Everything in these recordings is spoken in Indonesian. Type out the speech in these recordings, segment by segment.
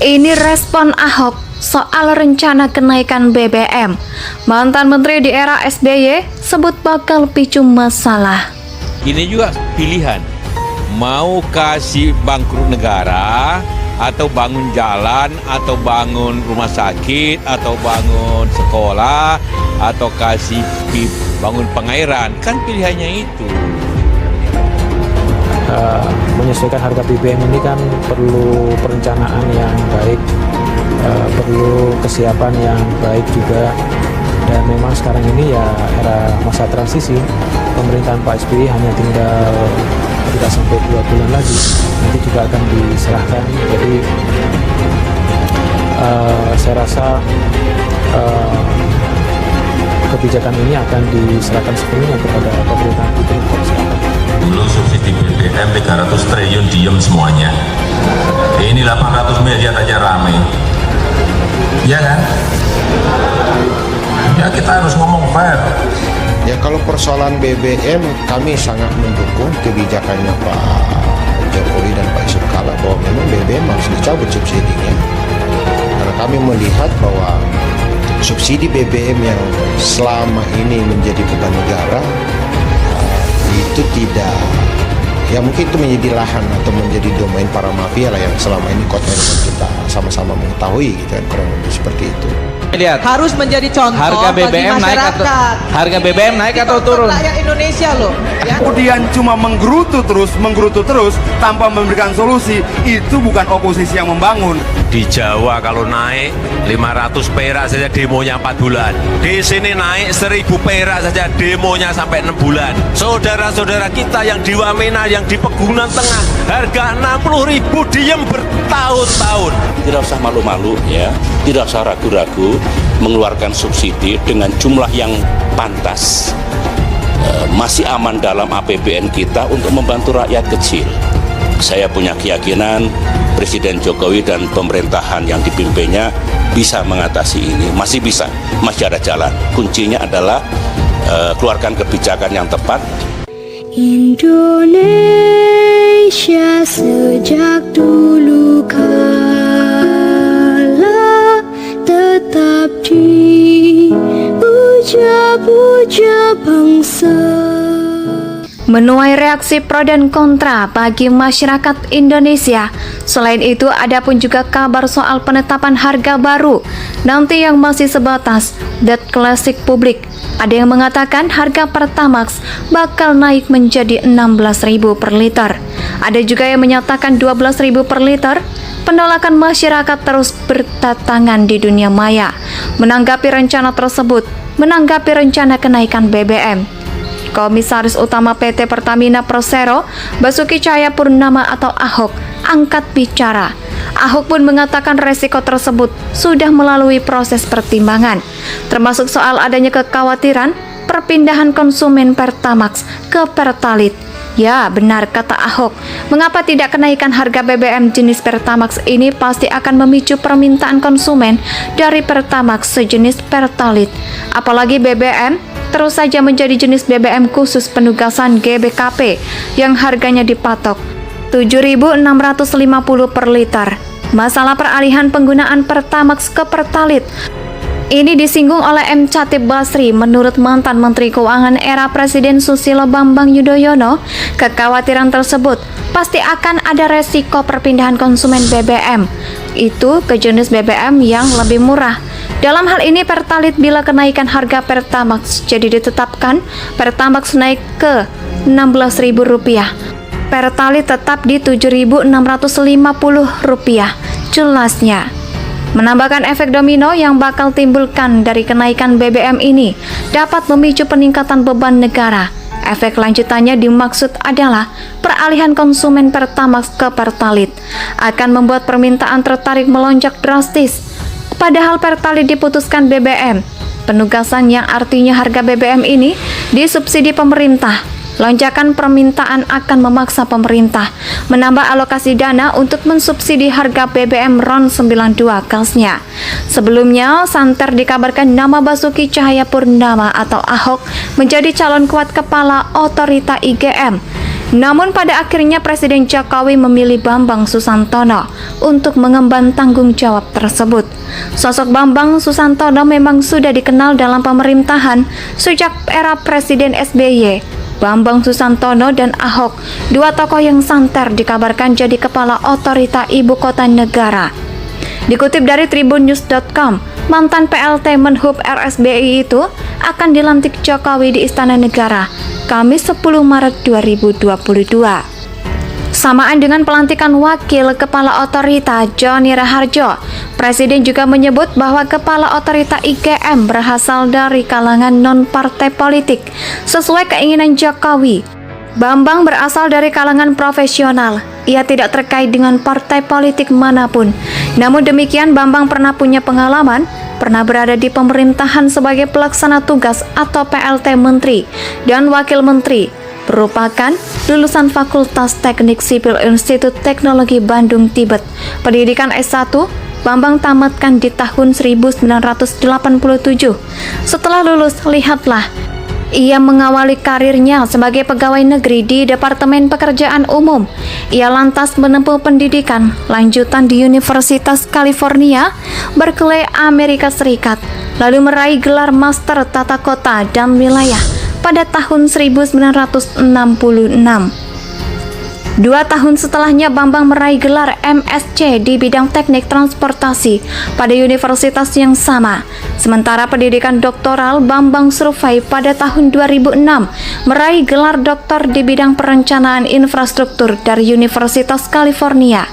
Ini respon Ahok soal rencana kenaikan BBM. Mantan Menteri di era SBY sebut bakal picu masalah. Ini juga pilihan, mau kasih bangkrut negara, atau bangun jalan, atau bangun rumah sakit, atau bangun sekolah, atau kasih bangun pengairan, kan pilihannya itu. Menyesuaikan harga BBM ini kan perlu perencanaan yang baik, perlu kesiapan yang baik juga, dan memang sekarang ini ya era masa transisi, pemerintahan Pak SBY hanya tinggal tidak sampai 2 bulan lagi, nanti juga akan diserahkan. Jadi saya rasa kebijakan ini akan diserahkan sepenuhnya kepada pemerintahan Gubernur sekarang. Dulu subsidi BBM 300 triliun diem semuanya. Ini 800 miliar aja rame. Ya kan? Ya kita harus ngomong fair. Ya kalau persoalan BBM kami sangat mendukung kebijakannya Pak Jokowi dan Pak Yusuf Kala bahwa memang BBM harus dicabut subsidinya. Karena kami melihat bahwa subsidi BBM yang selama ini menjadi beban negara itu tidak, ya mungkin itu menjadi lahan atau menjadi domain para mafia lah yang selama ini kita sama-sama mengetahui gitu kan, kurang lebih seperti itu. Lihat, harus menjadi contoh harga BBM bagi naik atau turun. Rakyat Indonesia loh, ya. Kemudian cuma menggerutu terus tanpa memberikan solusi, itu bukan oposisi yang membangun. Di Jawa kalau naik 500 perak saja demonya 4 bulan. Di sini naik 1000 perak saja demonya sampai 6 bulan. Saudara-saudara kita yang di Wamena, yang di Pegunungan Tengah, harga 60.000 diem bertahun-tahun. Tidak usah malu-malu ya, tidak usah ragu-ragu mengeluarkan subsidi dengan jumlah yang pantas. Masih aman dalam APBN kita untuk membantu rakyat kecil. Saya punya keyakinan Presiden Jokowi dan pemerintahan yang dipimpinnya bisa mengatasi ini. Masih bisa, masih ada jalan. Kuncinya adalah keluarkan kebijakan yang tepat. Indonesia sejak dulu kala tetap dipuja-puja bangsa. Menuai reaksi pro dan kontra bagi masyarakat Indonesia. Selain itu, ada pun juga kabar soal penetapan harga baru nanti yang masih sebatas dead classic publik. Ada yang mengatakan harga Pertamax bakal naik menjadi 16.000 per liter. Ada juga yang menyatakan 12.000 per liter. Penolakan masyarakat terus berdatangan di dunia maya menanggapi rencana tersebut, menanggapi rencana kenaikan BBM. Komisaris Utama PT Pertamina Persero, Basuki Cahayapurnama atau Ahok, angkat bicara. Ahok pun mengatakan resiko tersebut sudah melalui proses pertimbangan, termasuk soal adanya kekhawatiran perpindahan konsumen Pertamax ke Pertalite. Ya, benar kata Ahok. Mengapa tidak kenaikan harga BBM jenis Pertamax ini pasti akan memicu permintaan konsumen dari Pertamax sejenis Pertalite. Apalagi BBM terus saja menjadi jenis BBM khusus penugasan GBKP yang harganya dipatok 7.650 per liter. Masalah peralihan penggunaan Pertamax ke Pertalite ini disinggung oleh M. Chatib Basri. Menurut mantan Menteri Keuangan era Presiden Susilo Bambang Yudhoyono, kekhawatiran tersebut pasti akan ada resiko perpindahan konsumen BBM itu ke jenis BBM yang lebih murah. Dalam hal ini Pertalite, bila kenaikan harga Pertamax jadi ditetapkan, Pertamax naik ke Rp16.000. Pertalite tetap di Rp7.650. Jelasnya, menambahkan efek domino yang bakal timbulkan dari kenaikan BBM ini dapat memicu peningkatan beban negara. Efek lanjutannya dimaksud adalah peralihan konsumen Pertamax ke Pertalite akan membuat permintaan tertarik melonjak drastis. Padahal Pertalite diputuskan BBM penugasan yang artinya harga BBM ini disubsidi pemerintah. Lonjakan permintaan akan memaksa pemerintah menambah alokasi dana untuk mensubsidi harga BBM RON 92 gasnya. Sebelumnya, santer dikabarkan nama Basuki Cahayapurnama atau Ahok menjadi calon kuat kepala otorita IGM. Namun pada akhirnya Presiden Jokowi memilih Bambang Susantono untuk mengemban tanggung jawab tersebut. Sosok Bambang Susantono memang sudah dikenal dalam pemerintahan sejak era Presiden SBY. Bambang Susantono dan Ahok, dua tokoh yang santer dikabarkan jadi kepala otorita ibu kota negara. Dikutip dari tribunnews.com, mantan PLT Menhub RSBY itu akan dilantik Jokowi di Istana Negara Kamis 10 Maret 2022. Samaan dengan pelantikan Wakil Kepala Otorita Joni Raharjo, Presiden juga menyebut bahwa Kepala Otorita IGM berasal dari kalangan non-partai politik sesuai keinginan Jokowi. Bambang berasal dari kalangan profesional. Ia tidak terkait dengan partai politik manapun. Namun demikian, Bambang pernah punya pengalaman, pernah berada di pemerintahan sebagai pelaksana tugas atau PLT Menteri dan Wakil Menteri, merupakan lulusan Fakultas Teknik Sipil Institut Teknologi Bandung Tibet. Pendidikan S1, Bambang tamatkan di tahun 1987. Setelah lulus, lihatlah, ia mengawali karirnya sebagai pegawai negeri di Departemen Pekerjaan Umum. Ia lantas menempuh pendidikan lanjutan di Universitas California, Berkeley, Amerika Serikat, lalu meraih gelar Master Tata Kota dan Wilayah pada tahun 1966. 2 tahun setelahnya, Bambang meraih gelar MSc di bidang teknik transportasi pada universitas yang sama. Sementara pendidikan doktoral, Bambang survei pada tahun 2006 meraih gelar doktor di bidang perencanaan infrastruktur dari Universitas California.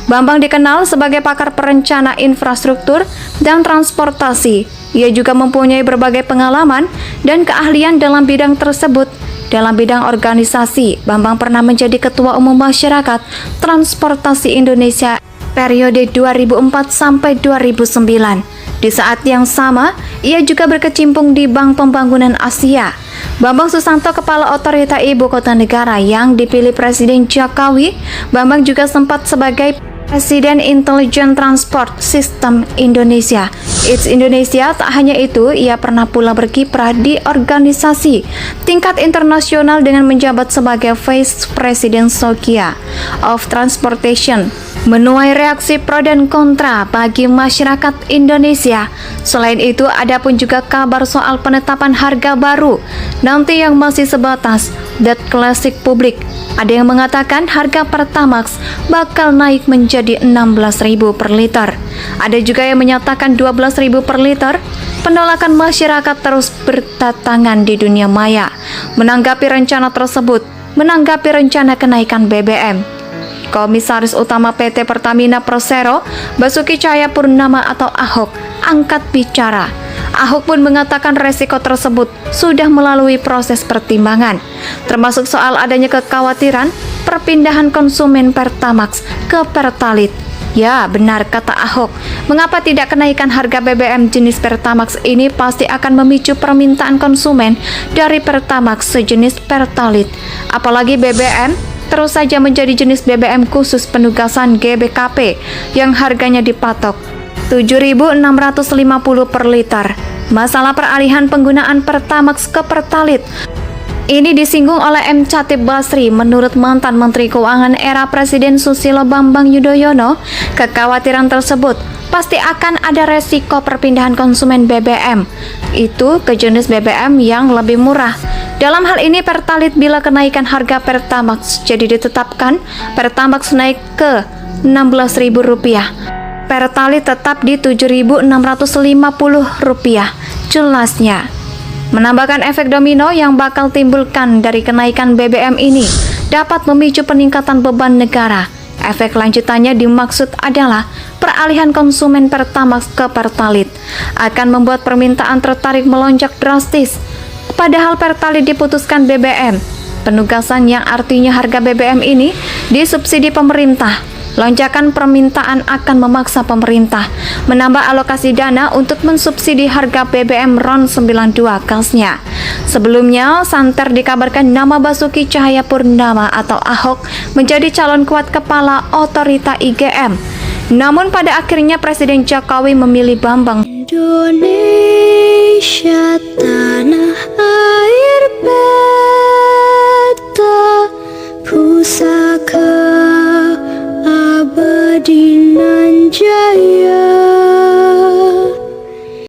Bambang dikenal sebagai pakar perencana infrastruktur dan transportasi. Ia juga mempunyai berbagai pengalaman dan keahlian dalam bidang tersebut. Dalam bidang organisasi, Bambang pernah menjadi Ketua Umum Masyarakat Transportasi Indonesia periode 2004 sampai 2009. Di saat yang sama, ia juga berkecimpung di Bank Pembangunan Asia. Bambang Susanto, Kepala Otorita Ibu Kota Negara yang dipilih Presiden Jokowi. Bambang juga sempat sebagai Presiden Intelijen Transport System Indonesia. It's Indonesia. Tak hanya itu, ia pernah pula berkiprah di organisasi tingkat internasional dengan menjabat sebagai Vice President Sokia of Transportation. Menuai reaksi pro dan kontra bagi masyarakat Indonesia. Selain itu, ada pun juga kabar soal penetapan harga baru nanti yang masih sebatas dat klasik publik. Ada yang mengatakan harga Pertamax bakal naik menjadi 16.000 per liter. Ada juga yang menyatakan 12.000 per liter. Penolakan masyarakat terus berdatangan di dunia maya menanggapi rencana tersebut, menanggapi rencana kenaikan BBM. Komisaris Utama PT Pertamina Persero, Basuki Cahayapurnama atau Ahok, angkat bicara. Ahok pun mengatakan resiko tersebut sudah melalui proses pertimbangan, termasuk soal adanya kekhawatiran perpindahan konsumen Pertamax ke Pertalite. Ya, benar kata Ahok. Mengapa tidak kenaikan harga BBM jenis Pertamax ini pasti akan memicu permintaan konsumen dari Pertamax sejenis Pertalite. Apalagi BBM terus saja menjadi jenis BBM khusus penugasan GBKP yang harganya dipatok 7.650 per liter. Masalah peralihan penggunaan Pertamax ke Pertalite ini disinggung oleh M. Chatib Basri. Menurut mantan Menteri Keuangan era Presiden Susilo Bambang Yudhoyono, kekhawatiran tersebut pasti akan ada resiko perpindahan konsumen BBM itu ke jenis BBM yang lebih murah. Dalam hal ini Pertalite, bila kenaikan harga Pertamax jadi ditetapkan, Pertamax naik ke Rp16.000. Pertalite tetap di Rp7.650. Jelasnya, menambahkan efek domino yang bakal timbulkan dari kenaikan BBM ini dapat memicu peningkatan beban negara. Efek lanjutannya dimaksud adalah peralihan konsumen Pertamax ke Pertalite akan membuat permintaan tertarik melonjak drastis. Padahal Pertalite diputuskan BBM penugasan yang artinya harga BBM ini disubsidi pemerintah. Lonjakan permintaan akan memaksa pemerintah menambah alokasi dana untuk mensubsidi harga BBM RON 92 gasnya. Sebelumnya, santer dikabarkan nama Basuki Cahayapurnama atau Ahok menjadi calon kuat kepala otorita IGM. Namun pada akhirnya Presiden Jokowi memilih Bambang. Indonesia tanah air beta Adinan Jaya.